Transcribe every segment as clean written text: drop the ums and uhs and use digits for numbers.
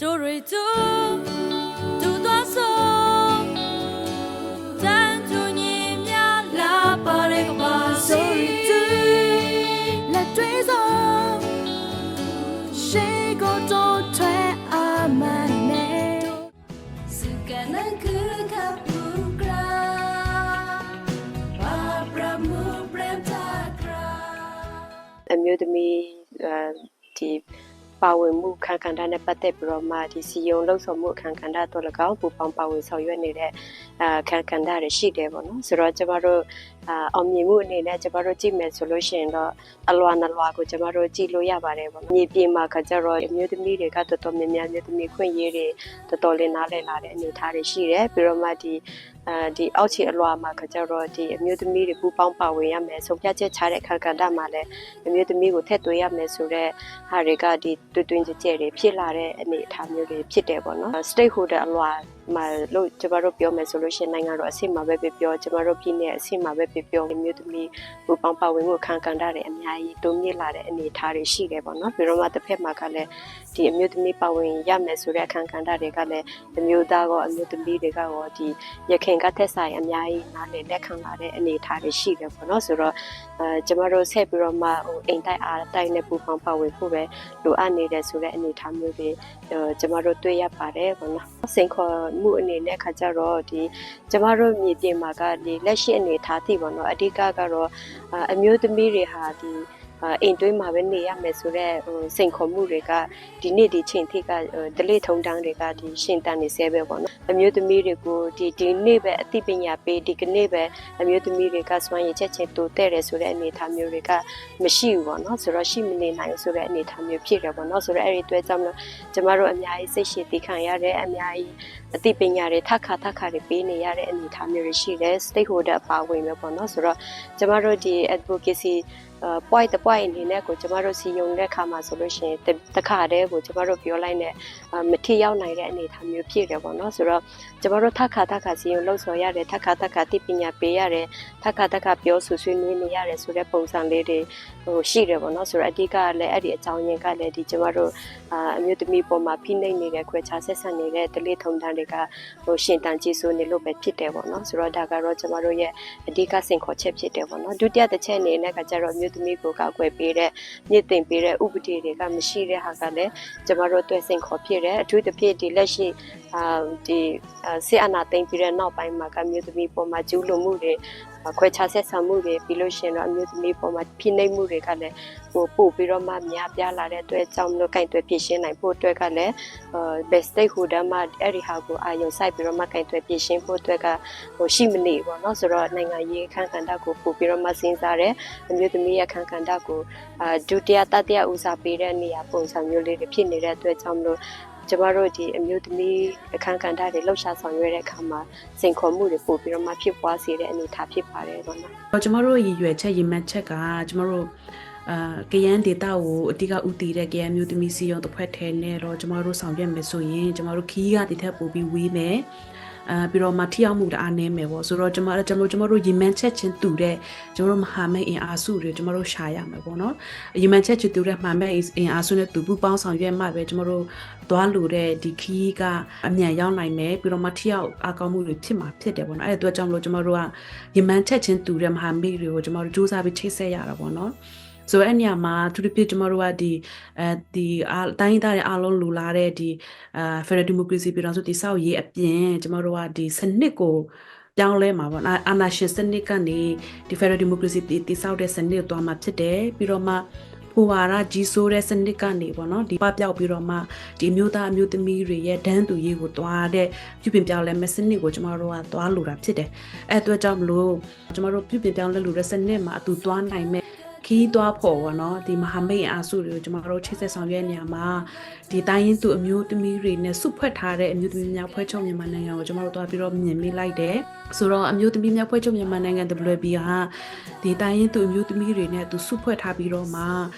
တို့တွေသူသွားဆိုတန်သူညီများလာပါလေကပါစီလက်တွေစောရှိကိုတော့ထွဲအမနဲ့စကန်နကူကပူကရာဘာပရမူပရမ်တာကရာအမျိုးသမီးဒီပါဝင်မှုခံခန္ဓာနဲ့ပတ်သက်ပြီးတော့မှဒီစီယုံလှုပ်ဆောင်မှုခံခန္ဓာတို့၎င်းပူပေါင်းပါဝင်ဆောင်ရွက်နေတဲ့ခံခန္ဓာတွေရှိတယ်ပေါ့နော်ဆိုတော့ကျမတို့အောင်မြင်မှုအနေနဲ့ကျမတို့ကြည့်မယ်ဆိုလို့ရှိရင်တော့အလွာနလွာကိုကျမတို့ကြည့်လို့ရပါတယ်ပေါ့မြေပြင်မှာခါကြတော့အမျိုးသမီးတွေကတော်တော်များများမျိုးသမီးခွင့်ရေးတွေတော်တော်လေးနားလည်လာတဲ့အနေအထားတွေရှိတယ်ပြီးတော့မှဒီအောက်ခြေအလွာမှာခါကြတော့ဒီအမျိုးသမီးတွေပူပေါင်းပါဝင်ရမယ်ဆုံးဖြတ်ချက်ချတဲ့ခံခန္ဓာမှာလည်းအမျိုးသမီးကိုထည့်သွင်းရမယ်ဆိုတော့ဟာတွေကဒီတွင်ကြဲတွေဖြစ်လာတဲ့အနေအထားမျိုးတွေဖြစ်တယ်ပေါ့နော် stakeholder အလွာမှာလို့ကျမတို့ပြောမယ်ဆိုလို့ရှိရင်နိုင်ငံတော်အဆင့်မှာပဲပြောကျမတို့ပြည်နယ်အဆင့်မှာပဲပြောမျိုးသမီးပူပေါင်းပါဝင်မှုခံခန္ဓာတွေအများကြီးတိုးမြင့်လာတဲ့အနေအထားတွေရှိတယ်ပေါ့နော်ပြီးတော့မှတစ်ဖက်မှာကလည်းဒီအမျိုးသမီးပါဝင်ရမယ်ဆိုတဲ့ခံခန္ဓာတွေကလည်းအမျိုးသားကအမျိုးသမီးတွေကရောဒီရခင်ကသက်ဆိုင်အများကြီးနားလည်လက်ခံလာတဲ့အနေအထားတွေရှိတယ်ပေါ့နော်ဆိုတော့ကျမတို့ဆက်ပြီးတော့မှအိမ်တိုက်အားတိုက်နဲ့ပူပေါင်းပါဝင်ဖို့ပဲလိုအပ်နေတယ်ဆိုတဲ့အနေအထားမျိုးတွေကျမတို့တွေ့ရပါတယ်ပေါ့နော်စိန်ခေါ်မှုအနေနဲ့ခါကြတော့ဒီကျမတို့မြေပြင်မှာကဒီလက်ရှိအနေအထားသိပေါ့နော်အဓိကကတော့အမျိုးသမီးတွေဟာဒီအိမ်တွင်းမှာပဲနေရမယ်ဆိုတော့စိန်ခေါ်မှုတွေကဒီနေ့ဒီချိန်ထိကဒလိထုံတန်းတွေကဒီရှင်တန်နေဆဲပဲပေါ့နော်အမျိုးသမီးတွေကိုဒီနေ့ပဲအသိပညာပေးဒီကနေ့ပဲအမျိုးသမီးတွေကစွမ်းရည်ချက်ချင်းတိုးတက်တယ်ဆိုတဲ့အနေအထားမျိုးတွေကမရှိဘူးပေါ့နော်ဆိုတော့ရှိမနေနိုင်ဆိုတဲ့အနေအထားမျိုးဖြစ်တယ်ပေါ့နော်ဆိုတော့အဲ့ဒီအတွက်ကြောင့်လို့ကျမတို့အများကြီးစိတ်ရှည်တည်ခံရတဲ့အများကြီးအသိပညာတွေထခါတွေပေးနေရတဲ့အနေအထားမျိုးတွေရှိတယ် stakeholder ပါဝင်ပဲပေါ့နော်ဆိုတော့ကျမတို့ဒီ advocacy point အနေနဲ့ကိုကျမတို့စီယုံတဲ့အခါမှာဆိုလို့ရှိရင်တခါတည်းကိုကျမတို့ပြောလိုက်တဲ့မထီရောက်နိုင်တဲ့အနေအထားမျိုးဖြစ်တယ်ပေါ့နော်ဆိုတော့ကျမတို့ထခါစီယုံလို့ဆိုရတယ်ထခါတိပညာပေးရတယ်ထခါပြောဆွေးနွေးနေရတယ်ဆိုတဲ့ပုံစံလေးတွေရှိတယ်ပေါ့နော်ဆိုတော့အဓိကလည်းအဲ့ဒီအကြောင်းရင်းကလည်းဒီကျမတို့အမျိုးသမီးပေါ်မှာဖိနှိပ်နေတဲ့ခွဲခြားဆက်ဆံနေတဲ့ဒလိထုံတန်းတွေကရှင်တန်ကြီးစိုးနေလို့ပဲဖြစ်တယ်ပေါ့နော်ဆိုတော့ဒါကတော့ကျမတို့ရဲ့အဓိကစိန်ခေါ်ချက်ဖြစ်တယ်ပေါ့နော်ဒုတိယတစ်ချက်အနေနဲ့ကကျတော့အမျိုးသမီးကိုကောက်ွယ်ပေးတဲ့မြင့်တင်ပေးတဲ့ဥပဒေတွေကမရှိတဲ့ဟာကလည်းကျမတို့အတွက်စိန်ခေါ်ဖြစ်တယ်အထူးသဖြင့်ဒီလက်ရှိဒီဆေးအာဏာသိမ်းပြီးတဲ့နောက်ပိုင်းမှာကမျိုးသမီးပေါ်မှာကျူးလွန်မှုတွေခွဲခြားဆက်ဆံမှုတွေပြီးလို့ရှိရင်တော့အမျိုးသမီးပေါ်မှာဖိနှိပ်မှုတွေကလည်းပို့ပြီးတော့မှများပြားလာတဲ့အတွက်ကြောင့်မလို့ကင်တွယ်ပြင်ရှင်းနိုင်ဖို့အတွက်ကလည်းbest stakeholder မှာအဲ့ဒီဟာကိုအာရုံစိုက်ပြီးတော့မှကင်တွယ်ပြင်ရှင်းဖို့အတွက်ကရှိမနေဘူးเนาะဆိုတော့နိုင်ငံရေးအခမ်းကဏ္ဍကိုပို့ပြီးတော့မှစဉ်းစားတယ်အမျိုးသမီးရဲ့အခမ်းကဏ္ဍကိုဒုတိယတတိယဦးစားပေးတဲ့နေရာပုံစံမျိုးလေးတွေဖြစ်နေတဲ့အတွက်ကြောင့်မလို့ကျမတို့ဒီအမျိုးသမီးအခမ်းကဏ္ဍတွေလှုပ်ရှားဆောင်ရွက်တဲ့အခါမှာစိန်ခေါ်မှုတွေပို့ပြီးတော့မှဖြစ်ပွားစေတဲ့အနေအထားဖြစ်ပါတယ်ပေါ့နော်ကျမတို့ရည်ရွယ်ချက်ရည်မှန်းချက်ကကျမတို့ကရန်ဒေတာကိုအတိကဥတည်တဲ့ကရန်မျိုးသမီးစီယုံတစ်ဖွဲ့ထဲနဲ့တော့ကျမတို့ဆောင်ရွက်မယ်ဆိုရင်ကျမတို့ခီးကဒီထက်ပိုပြီးဝေးမယ်ပြီးတော့မထီအောင်မှုတအားနေမယ်ပေါ့ဆိုတော့ကျမတို့ရည်မှန်းချက်ချင်းတူတဲ့ကျမတို့မဟာမိတ်အင်အားစုတွေကျမတို့ရှာရမယ်ပေါ့နော်ရည်မှန်းချက်ချင်းတူတဲ့မဟာမိတ်အင်အားစုနဲ့တူပူပေါင်းဆောင်ရွက်မှပဲကျမတို့သွားလို့တဲ့ဒီခီးကအမြန်ရောက်နိုင်မယ်ပြီးတော့မထီအောင်အကောင်းမှုတွေဖြစ်မှာဖြစ်တယ်ပေါ့နော်အဲ့ဒါအတွက်ကြောင့်မလို့ကျမတို့ကရည်မှန်းချက်ချင်းတူတဲ့မဟာမိတ်တွေကိုကျမတို့စူးစမ်းပြီးချိတ်ဆက်ရတာပေါ့နော်ဆိုတော့အဲ့ညမှာသူတို့ပြကျမတို့ကဒီတိုင်းသားတွေအားလုံးလူလာတဲ့ဒီFederal Democracy ပြည်တော်စုတည်ဆောက်ရေးအပြင်ကျမတို့ကဒီစနစ်ကိုပြောင်းလဲမှာပေါ့အာဏာရှင်စနစ်ကနေဒီ Federal Democracy တည်ဆောက်တဲ့စနစ်ကိုတွားမှာဖြစ်တယ်ပြီးတော့မှဟိုဟာရကြီးစိုးတဲ့စနစ်ကနေပေါ့နော်ဒီပပျောက်ပြီးတော့မှဒီမျိုးသားအမျိုးသမီးတွေရဲ့ဒန်းတူရေးကိုတွားတဲ့ပြုပြင်ပြောင်းလဲမဲ့စနစ်ကိုကျမတို့ကတွားလိုတာဖြစ်တယ်အဲ့အတွက်ကြောင့်မလို့ကျမတို့ပြုပြင်ပြောင်းလဲလိုတဲ့စနစ်မှာအတူတွားနိုင်မဲ့ခီးသွားဖို့ပေါ့နော်ဒီမဟာမိတ်အားစုတွေကိုကျမတို့ချိတ်ဆက်ဆောင်ရွက်နေရမှာဒီတိုင်းရင်းသူအမျိုးသမီးတွေနဲ့စုဖွဲ့ထားတဲ့အမျိုးသမီးများဖွဲ့ချုပ်မြန်မာနိုင်ငံကိုကျမတို့တွားပြီးတော့မြင်မိလိုက်တယ်ဆိုတော့အမျိုးသမီးများဖွဲ့ချုပ်မြန်မာနိုင်ငံ WB ဟာဒီတိုင်းရင်းသူအမျိုးသမီးတွေနဲ့သူစုဖွဲ့ထားပြီးတော့မှ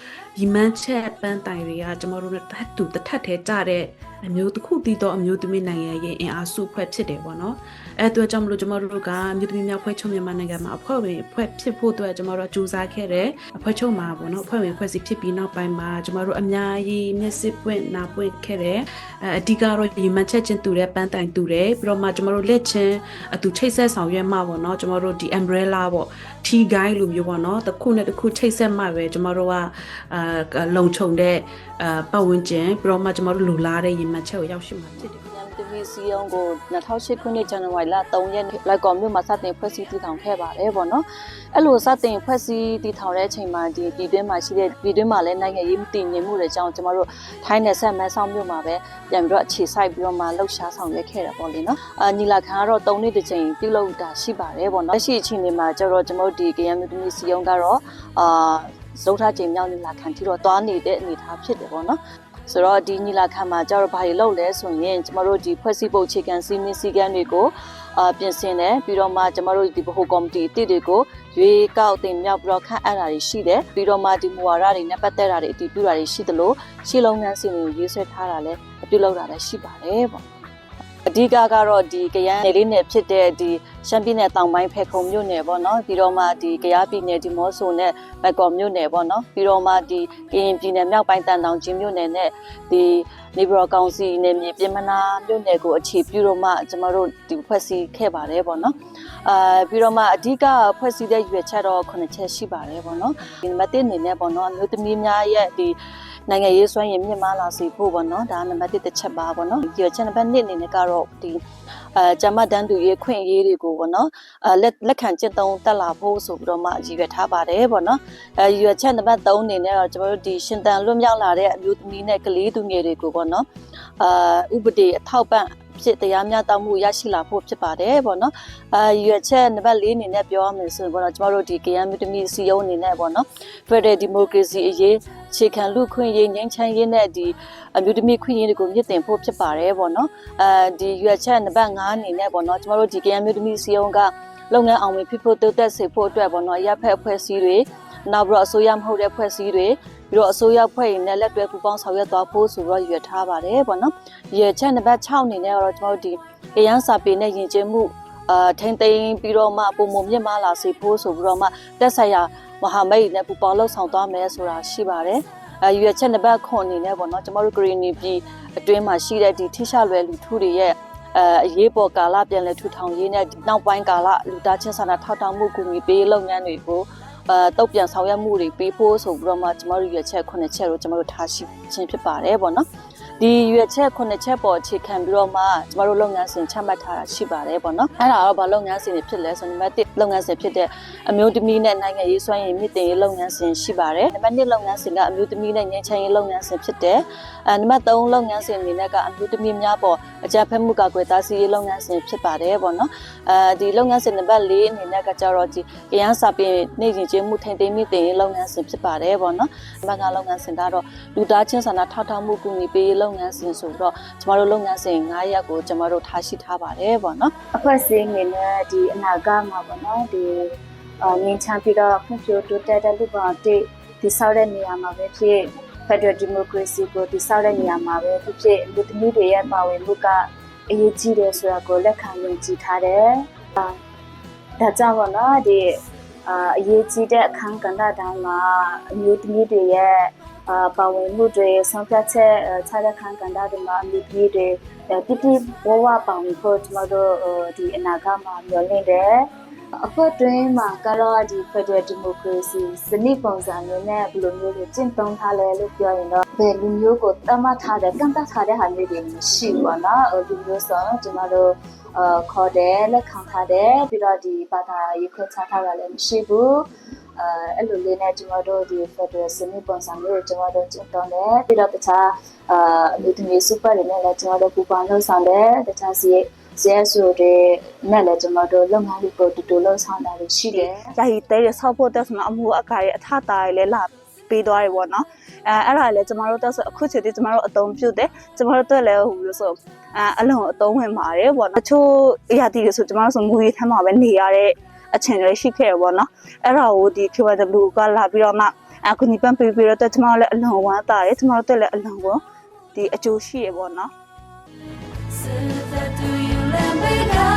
ရီမန်းချက်ပန်းတိုင်တွေကကျမတို့နဲ့တထက်ထဲကြတဲ့အမျိုးတစ်ခုတည်သောအမျိုးသမီးနိုင်ငံရဲ့အင်အားစုဖွဲ့ဖြစ်တယ်ပေါ့နော်အဲအတွက်ကြောင့်မလို့ကျမတို့ကအမျိုးသမီးများဖွဲ့ချုပ်မြန်မာနိုင်ငံမှာအဖွဲ့ဝင်ဖွဲ့ဖြစ်ဖို့အတွက်ကျမတို့ကြိုးစားခဲ့တယ်အဖွဲ့ချုပ်မှာပေါ့နော်အဖွဲ့ဝင်ဖွဲ့စည်းဖြစ်ပြီးနောက်ပိုင်းမှာကျမတို့အများကြီးမျက်စိပွင့်နာပွင့်ခဲ့တယ်အဓိကတော့ရီမန်းချက်ချင်းတူတဲ့ပန်းတိုင်တူတယ်ပြီးတော့မှကျမတို့လက်ချင်းအတူချိတ်ဆက်ဆောင်ရွက်မှာပေါ့နော်ကျမတို့ဒီ umbrella ပေါ့ T guide လိုမျိုးပေါ့နော်တစ်ခုနဲ့တစ်ခုချိတ်ဆက်မှပဲကျမတို့ကလုံခြုံတဲ့ပတ်ဝန်းကျင်ပြီးတော့မှကျမတို့လူလာတဲ့ရီမန်းချက်ကိုရောက်ရှိမှာဖြစ်တယ်တမီစီယုံကို2008ခုနှစ်ဇန်နဝါရီလ3ရက်နေ့လိုက်ကော်မြို့မှာစတင်ဖွဲ့စည်းတည်ထောင်ခဲ့ပါတယ်ပေါ့နော်အဲ့လိုစတင်ဖွဲ့စည်းတည်ထောင်တဲ့အချိန်မှာဒီပြည်တွင်းမှာရှိတဲ့ပြည်တွင်းမှာလည်းနိုင်ငံရေးမတည်ငြိမ်မှုတွေကြောင့်ကျမတို့ထိုင်းနယ်ဆက်မန်းဆောင်မြို့မှာပဲပြန်ပြီးတော့အခြေစိုက်ပြီးတော့မှလှုပ်ရှားဆောင်ရွက်ခဲ့တာပေါ့လေနော်ညီလာခံကတော့3နှစ်တစ်ချိန်ပြုလုပ်တာရှိပါတယ်ပေါ့နော်လက်ရှိအချိန်မှာကျတော့ကျမတို့ဒီကရန်မြို့တမီစီယုံကတော့စတုထချိန်မြောက်ညီလာခံထိတော့တွားနေတဲ့အနေအထားဖြစ်တယ်ပေါ့နော်ဆိုတော့ဒီညီလာခံမှာကျတော့ဘာတွေလုပ်လဲဆိုရင်ကျမတို့ဒီဖွဲ့စည်းပုံအခြေခံစည်းမျဉ်းစည်းကမ်းတွေကိုပြင်ဆင်တယ်ပြီးတော့မှကျမတို့ဒီဗဟိုကော်မတီအသစ်တွေကိုရွေးကောက်တင်မြောက်ပြီးတော့ခန့်အပ်တာတွေရှိတယ်ပြီးတော့မှဒီမူဝါဒတွေနဲ့ပတ်သက်တာတွေအတည်ပြုတာတွေရှိသလိုရှေ့လုပ်ငန်းစဉ်တွေကိုရေးဆွဲထားတာလည်းပြုလုပ်တာလည်းရှိပါတယ်ပေါ့အဓိကကတော့ဒီကရန်နယ်လေးနယ်ဖြစ်တဲ့ဒီရှမ်းပြည်နယ်တောင်ပိုင်းဖဲခုံမြို့နယ်ပေါ့နော်ပြီးတော့မှဒီကယားပြည်နယ်ဒီမော့ဆိုနဲ့ဘက်ကော်မြို့နယ်ပေါ့နော်ပြီးတော့မှဒီကရင်ပြည်နယ်မြောက်ပိုင်းတန်တောင်ကြီးမြို့နယ်နဲ့ဒီနေပြည်တော်ကောင်စီနယ်မြေပြင်မနာမြို့နယ်ကိုအခြေပြုတော့မှကျမတို့ဒီဖွဲ့စည်းခဲ့ပါတယ်ပေါ့နော်ပြီးတော့မှအဓိကဖွဲ့စည်းတဲ့ရွေချက်တော့9ချက်ရှိပါတယ်ပေါ့နော်ဒီနံပါတ်1အနေနဲ့ပေါ့နော်အမျိုးသမီးများရဲ့ဒီနိုင်ငံရေးစွမ်းရည်မြင့်မားလာစေဖို့ပေါ့နော်ဒါနံပါတ်1တစ်ချက်ပါပေါ့နော်ဒီချက်နံပါတ်2အနေနဲ့ကတော့ဒီဂျမတန်းသူရေးခွင့်ရေးတွေကိုပေါ့နော်လက်ခံကျင့်သုံးတက်လာဖို့ဆိုပြီးတော့မှရည်ရွယ်ထားပါတယ်ပေါ့နော်ရည်ရွယ်ချက်နံပါတ်3အနေနဲ့တော့ကျွန်တော်တို့ဒီရှင်တန်လွတ်မြောက်လာတဲ့အမျိုးသမီးနဲ့ကလေးသူငယ်တွေကိုပေါ့နော်ဥပဒေအထောက်ပံ့ဖြစ်တရားမျှတမှုရရှိလာဖို့ဖြစ်ပါတယ်ပေါ့နော်ရည်ရွယ်ချက်နံပါတ်4အနေနဲ့ပြောရမယ်ဆိုရင်ပေါ့နော်ကျွန်တော်တို့ဒီကရန်မြို့တမီစီယုံအနေနဲ့ပေါ့နော် Federal Democracy အရေးအခြေခံလူခွင့်ရေးငြိမ်းချမ်းရေးနဲ့ဒီအမျိုးသမီးခွင့်ရေးတွေကိုမြင့်တင်ဖို့ဖြစ်ပါတယ်ပေါ့နော်ဒီရွေချက်နံပါတ်5အနေနဲ့ပေါ့နော်ကျမတို့ဒီကရန်မျိုးသမီးစီယုံကလုပ်ငန်းအောင်မြင်ဖြစ်ဖို့တိုးတက်စေဖို့အတွက်ပေါ့နော်ရပ်ဖက်အဖွဲ့အစည်းတွေနောက်ပြီးတော့အစိုးရမဟုတ်တဲ့အဖွဲ့အစည်းတွေပြီးတော့အစိုးရဖွဲ့ရင်လည်းလက်တွဲပူးပေါင်းဆောင်ရွက်သွားဖို့ဆိုတော့ရွေထားပါတယ်ပေါ့နော်ရွေချက်နံပါတ်6အနေနဲ့တော့ကျမတို့ဒီကရန်စာပေနဲ့ယဉ်ကျေးမှုထိမ့်သိမ်းပြီးတော့မှပုံမမြင့်မားလာစေဖို့ဆိုပြီးတော့မှတက်ဆိုင်ရာမဟာမိတ်နဲ့ပူးပေါင်းလှုပ်ဆောင်သွားမယ်ဆိုတာရှိပါတယ်ရွေချက်နံပါတ်9အနေနဲ့ပေါ့နော်ကျမတို့ဂရီနီပြည်အတွင်းမှာရှိတဲ့ဒီထိရှလွယ်လူထုတွေရဲ့အရေးပေါ်ကာလပြန်လည်ထူထောင်ရေးနဲ့နောက်ပိုင်းကာလလူသားချင်းစာနာထောက်ထားမှုကူညီပေးလုပ်ငန်းတွေကိုတုတ်ပြန်ဆောင်ရွက်မှုတွေပေးဖို့ဆိုပြီးတော့မှကျမတို့ရွေချက်9ချက်ကိုကျမတို့ထားရှိခြင်းဖြစ်ပါတယ်ပေါ့နော်ဒီရွေချက်9ချက်ပေါ်အခြေခံပြီးတော့မှကျမတို့လုပ်ငန်းစဉ်ချမှတ်ထားတာရှိပါတယ်ပေါ့နော်အဲ့ဒါတော့ဘာလုပ်ငန်းစဉ်တွေဖြစ်လဲဆိုနံပါတ်1လုပ်ငန်းစဉ်ဖြစ်တဲ့အမျိုးသမီးနဲ့နိုင်ငံရေးစွမ်းရည်မြင့်တင်ရေးလုပ်ငန်းစဉ်ရှိပါတယ်နံပါတ်2လုပ်ငန်းစဉ်ကအမျိုးသမီးနဲ့ငြိမ်းချမ်းရေးလုပ်ငန်းစဉ်ဖြစ်တယ်နံပါတ်3လုပ်ငန်းစဉ်အနေနဲ့ကအမျိုးသမီးများပေါ်အကြမ်းဖက်မှုကာကွယ်တားဆီးရေးလုပ်ငန်းစဉ်ဖြစ်ပါတယ်ပေါ့နော်ဒီလုပ်ငန်းစဉ်နံပါတ်4အနေနဲ့ကကြတော့ဒီကရန်စာပေနေရင်ကျေးမှုထိန်းသိမ်းမြင့်တင်ရေးလုပ်ငန်းစဉ်ဖြစ်ပါတယ်ပေါ့နော်နံပါတ်5လုပ်ငန်းစဉ်ကတော့လူသားချင်းစာနာထောက်ထားမှုကူညီပေးရေးလုပ်ငန်းစဉ်ဆိုတော့ကျမတို့လုပ်ငန်းစဉ်9ရပ်ကိုကျမတို့ထားရှိထားပါတယ်ပေါ့နော်အဖွဲ့အစည်းအနေနဲ့ဒီအနာဂတ်မှာပေါ့နော်ဒီငင်းချမ်းပြီးတော့ဖွံ့ဖြိုးတိုးတက်တဲ့လူပေါင်းဒီဆောက်တဲ့နေရာမှာပဲဖြစ် Federal Democracy ကိုဒီဆောက်တဲ့နေရာမှာပဲဖြစ်လူသမီးတွေရဲ့ပါဝင်မှုကအရေးကြီးတယ်ဆိုတာကိုလက်ခံယုံကြည်ထားတယ်ဒါကြောင့်ပေါ့နော်ဒီအရေးကြီးတဲ့အခန်းကဏ္ဍတိုင်းမှာအမျိုးသမီးတွေရဲ့ပါဝင်မှုတွေဆောင်ဖြတ်ချက်ခြားတဲ့ခန်းကဏ္ဍတွေမှာအမျိုးသမီးတွေတိတိဝဝပါဝင်ဖို့ကျမတို့ဒီအနာဂတ်မှာမျှော်လင့်တယ်အဖွဲ့တွင်းမှာကတော့ဒီ Federal Democracy စနစ်ပုံစံမျိုးနဲ့ဘယ်လိုမျိုးကျင့်သုံးထားလဲလို့ပြောရင်တော့ဘယ်လူမျိုးကိုတတ်မှတ်ထားတဲ့ကန့်သတ်ထားတဲ့ဟာမျိုးတွေမရှိဘူးပေါ့နော်လူမျိုးဆိုကျမတို့ခေါ်တယ်လက်ခံထားတယ်ပြီးတော့ဒီဘာသာရေးခွဲခြားထားတာလည်းမရှိဘူးအဲ့လိုလေးနဲ့ကျမတို့ဒီ Federal စနစ်ပုံစံမျိုးကိုကျမတို့ကျင့်သုံးတယ်ပြီးတော့တခြားအမျိုးသမီး super တွေနဲ့လည်းကျမတို့ပူးပေါင်းလုပ်ဆောင်တယ်တခြားစီCSO တွေနဲ့လည်းကျမတို့လုပ်ငန်းတွေကိုတူတူလုပ်ဆောင်တာရှိတယ်။ယာယီတဲရဆောက်ဖို့တက်ဆိုတော့အမှုအကားရဲ့အထတာတွေလည်းလာပေးသွားတယ်ပေါ့နော်။အဲ့ဒါလည်းကျမတို့တက်ဆိုအခုချိန်ထိကျမတို့အသုံးပြုတယ်။ကျမတို့တက်လည်းဟိုလို့ဆိုအလုံးအသုံးဝင်ပါတယ်ပေါ့နော်။တချို့အရာတီတွေဆိုကျမတို့ဆိုငွေထမ်းမှာပဲနေရတဲ့အချိန်တွေရှိခဲ့ရပေါ့နော်။အဲ့ဒါကိုဒီ KYW ကလာပြီးတော့မှ အခုညီပန်းပေးပြီးတော့ကျမတို့လည်းအလွန်ဝမ်းသာတယ်ကျမတို့တက်လည်းအလွန်ကိုဒီအကျိုးရှိရပေါ့နော် Say that to you, let me go.